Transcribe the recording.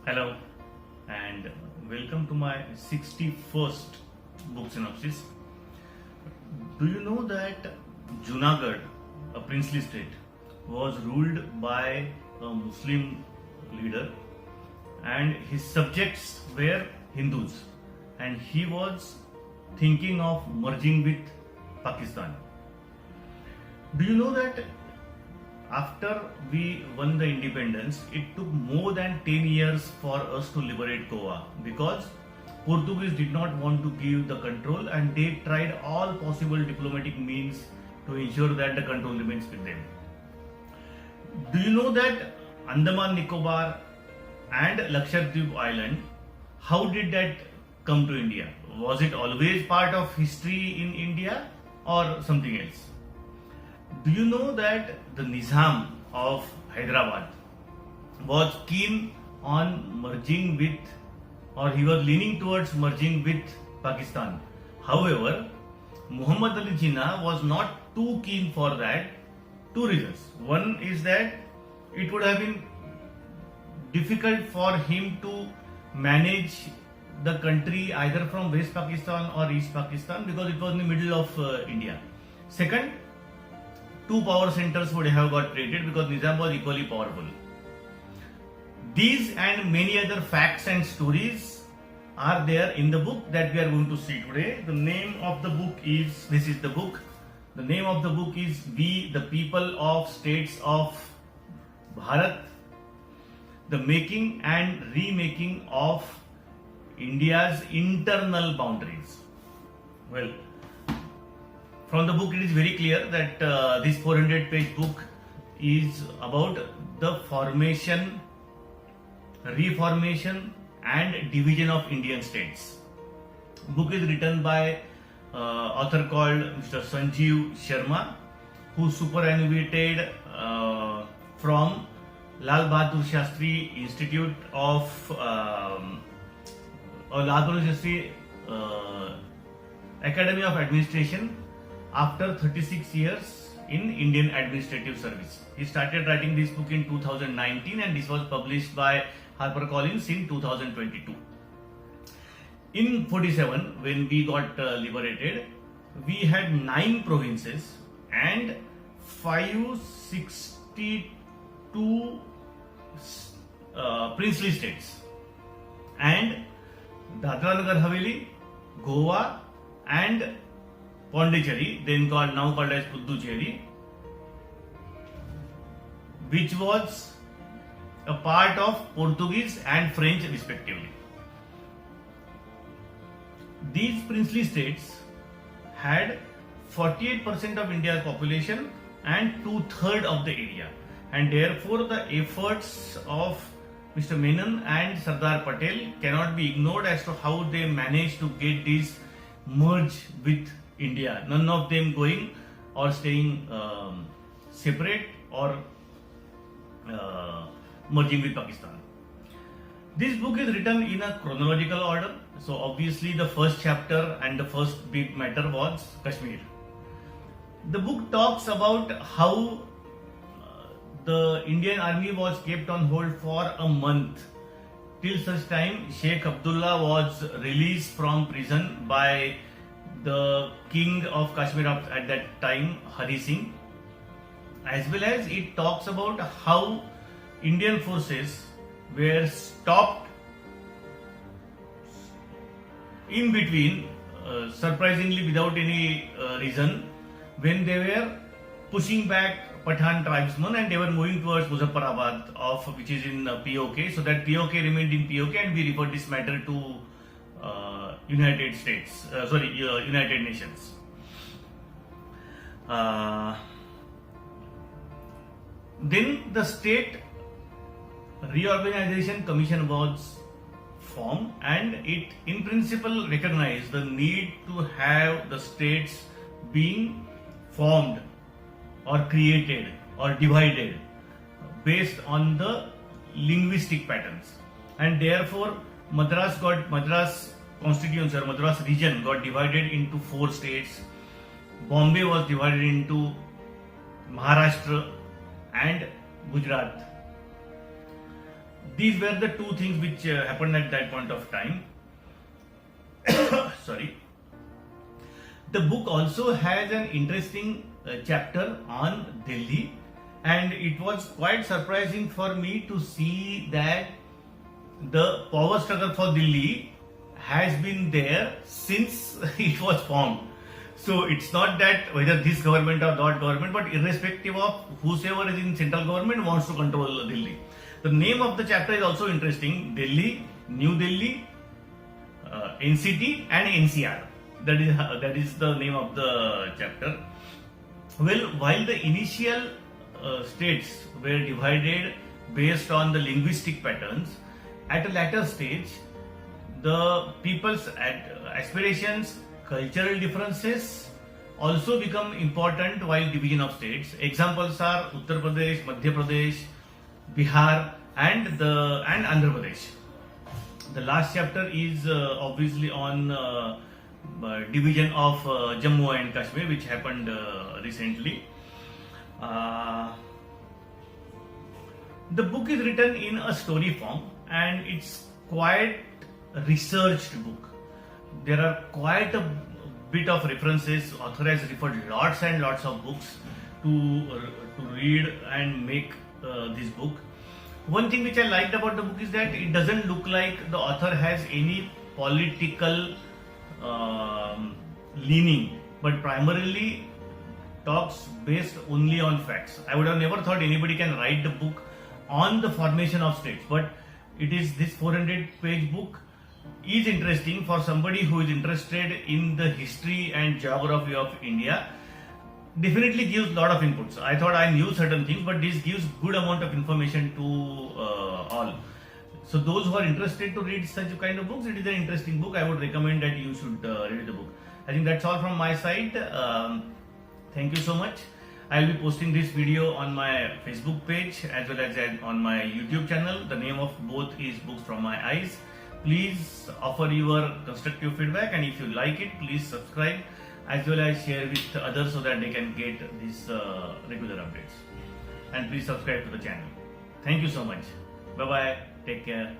Hello and welcome to my 61st book synopsis. Do you know that Junagadh, a princely state, was ruled by a Muslim leader and his subjects were Hindus, and he was thinking of merging with Pakistan? Do you know that after we won the independence, it took more than 10 years for us to liberate Goa because Portuguese did not want to give the control and they tried all possible diplomatic means to ensure that the control remains with them. Do you know that Andaman Nicobar and Lakshadweep Island, how did that come to India? Was it always part of history in India or something else? Do you know that the Nizam of Hyderabad was keen on merging with, or he was leaning towards merging with Pakistan? However, Muhammad Ali Jinnah was not too keen for that. Two reasons. One is that it would have been difficult for him to manage the country either from West Pakistan or East Pakistan because it was in the middle of India. Second, two power centers would have got created because Nizam was equally powerful. These and many other facts and stories are there in the book that we are going to see today. The name of the book is, this is the book. The name of the book is We the People of States of Bharat, the Making and Remaking of India's Internal Boundaries. Well, from the book it is very clear that this 400-page book is about the formation, reformation and division of Indian states. Book is written by author called Mr. Sanjeev Sharma, who superannuated from Lal Bahadur Shastri Institute of Lal Bahadur Shastri Academy of Administration after 36 years in Indian Administrative Service. He started writing this book in 2019 and this was published by HarperCollins in 2022. In 47, when we got liberated, we had 9 provinces and 562 princely states, and Dadra Nagar Haveli, Goa and Pondicherry, now called as Puducherry, which was a part of Portuguese and French respectively. These princely states had 48% of India's population and 2/3 of the area, and therefore the efforts of Mr. Menon and Sardar Patel cannot be ignored as to how they managed to get this merge with India, none of them going or staying separate or merging with Pakistan. This book is written in a chronological order, so obviously the first chapter and the first big matter was Kashmir. The book talks about how the Indian army was kept on hold for a month till such time Sheikh Abdullah was released from prison by the king of Kashmir at that time, Hari Singh, as well as it talks about how Indian forces were stopped in between, surprisingly without any reason, when they were pushing back Pathan tribesmen and they were moving towards Muzaffarabad, which is in POK, so that POK remained in POK and we referred this matter to United Nations. Then the State Reorganization Commission was formed and it in principle recognized the need to have the states being formed or created or divided based on the linguistic patterns, and therefore Madras constituency or Madras region got divided into 4 states. Bombay was divided into Maharashtra and Gujarat. These were the two things which happened at that point of time. Sorry. The book also has an interesting chapter on Delhi, and it was quite surprising for me to see that the power struggle for Delhi has been there since it was formed. So it's not that whether this government or that government, but irrespective of whosoever is in central government wants to control Delhi. The name of the chapter is also interesting: Delhi, New Delhi, NCT and NCR. That is the name of the chapter. Well, while the initial states were divided based on the linguistic patterns, at a later stage, the people's aspirations, cultural differences also become important while division of states. Examples are Uttar Pradesh, Madhya Pradesh, Bihar, and Andhra Pradesh. The last chapter is obviously on division of Jammu and Kashmir, which happened recently. The book is written in a story form, and it's quite a researched book. There are quite a bit of references. Author has referred lots and lots of books to read and make this book. One thing which I liked about the book is that it doesn't look like the author has any political leaning, but primarily talks based only on facts. I would have never thought anybody can write the book on the formation of states, but it is this 400-page book is interesting for somebody who is interested in the history and geography of India. Definitely gives a lot of inputs. I thought I knew certain things, but this gives good amount of information to all. So those who are interested to read such kind of books, it is an interesting book. I would recommend that you should read the book. I think that's all from my side. Thank you so much. I will be posting this video on my Facebook page as well as on my YouTube channel. The name of both is Books From My Eyes. Please offer your constructive feedback, and if you like it, please subscribe as well as share with others so that they can get these regular updates. And please subscribe to the channel. Thank you so much. Bye bye. Take care.